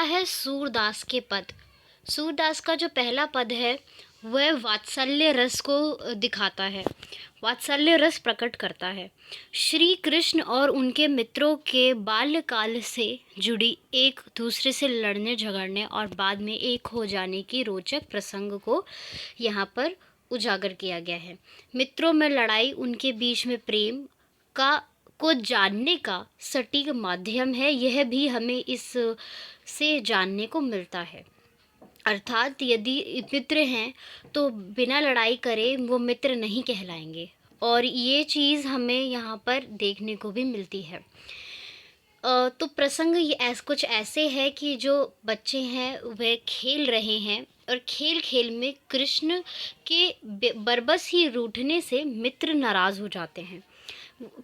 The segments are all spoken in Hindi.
है सूरदास के पद। सूरदास का जो पहला पद है वह वात्सल्य रस को दिखाता है, वात्सल्य रस प्रकट करता है। श्री कृष्ण और उनके मित्रों के बाल्यकाल से जुड़ी एक दूसरे से लड़ने झगड़ने और बाद में एक हो जाने की रोचक प्रसंग को यहाँ पर उजागर किया गया है। मित्रों में लड़ाई उनके बीच में प्रेम का को जानने का सटीक माध्यम है, यह भी हमें इस से जानने को मिलता है। अर्थात यदि मित्र हैं तो बिना लड़ाई करे वो मित्र नहीं कहलाएंगे, और ये चीज़ हमें यहाँ पर देखने को भी मिलती है। तो प्रसंग ये कुछ ऐसे है कि जो बच्चे हैं वह खेल रहे हैं और खेल खेल में कृष्ण के बरबस ही रूठने से मित्र नाराज़ हो जाते हैं।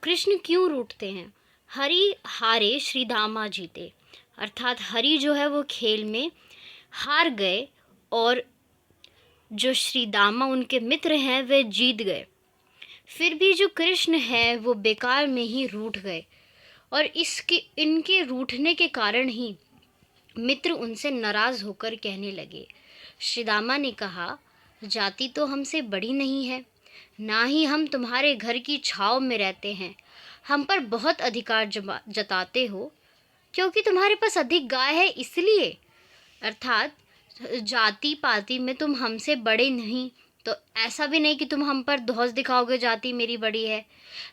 कृष्ण क्यों रूठते हैं? हरि हारे श्री दामा जीते, अर्थात हरि जो है वो खेल में हार गए और जो श्री दामा उनके मित्र हैं वे जीत गए। फिर भी जो कृष्ण है वो बेकार में ही रूठ गए, और इनके रूठने के कारण ही मित्र उनसे नाराज़ होकर कहने लगे। श्री दामा ने कहा, जाति तो हमसे बड़ी नहीं है, ना ही हम तुम्हारे घर की छाव में रहते हैं। हम पर बहुत अधिकार जताते हो क्योंकि तुम्हारे पास अधिक गाय है इसलिए। अर्थात जाति पाति में तुम हमसे बड़े नहीं, तो ऐसा भी नहीं कि तुम हम पर धौंस दिखाओगे जाति मेरी बड़ी है।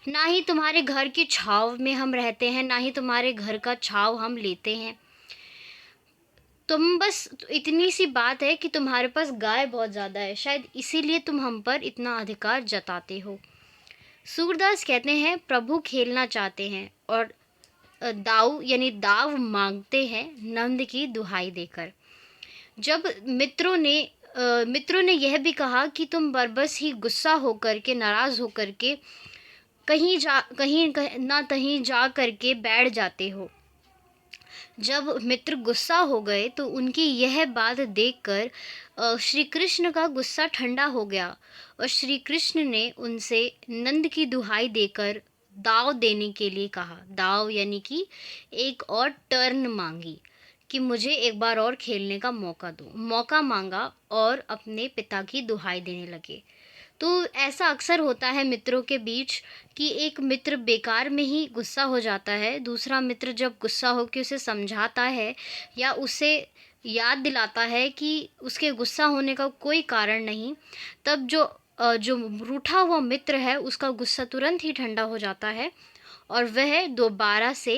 ना ही तुम्हारे घर की छाव में हम रहते हैं, ना ही तुम्हारे घर का छाव हम लेते हैं। तुम बस इतनी सी बात है कि तुम्हारे पास गाय बहुत ज़्यादा है, शायद इसीलिए तुम हम पर इतना अधिकार जताते हो। सूरदास कहते हैं प्रभु खेलना चाहते हैं और दाव यानी दाव मांगते हैं नंद की दुहाई देकर। जब मित्रों ने यह भी कहा कि तुम बरबस ही गुस्सा होकर के नाराज़ होकर के कहीं ना कहीं जा करके बैठ जाते हो। जब मित्र गुस्सा हो गए तो उनकी यह बात देखकर श्री कृष्ण का गुस्सा ठंडा हो गया और श्री कृष्ण ने उनसे नंद की दुहाई देकर दाव देने के लिए कहा। दाव यानी कि एक और टर्न मांगी कि मुझे एक बार और खेलने का मौका दो। मौका मांगा और अपने पिता की दुहाई देने लगे। तो ऐसा अक्सर होता है मित्रों के बीच कि एक मित्र बेकार में ही गुस्सा हो जाता है, दूसरा मित्र जब गुस्सा हो के उसे समझाता है या उसे याद दिलाता है कि उसके गुस्सा होने का कोई कारण नहीं, तब जो रूठा हुआ मित्र है उसका गुस्सा तुरंत ही ठंडा हो जाता है और वह दोबारा से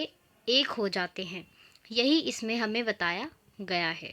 एक हो जाते हैं। यही इसमें हमें बताया गया है।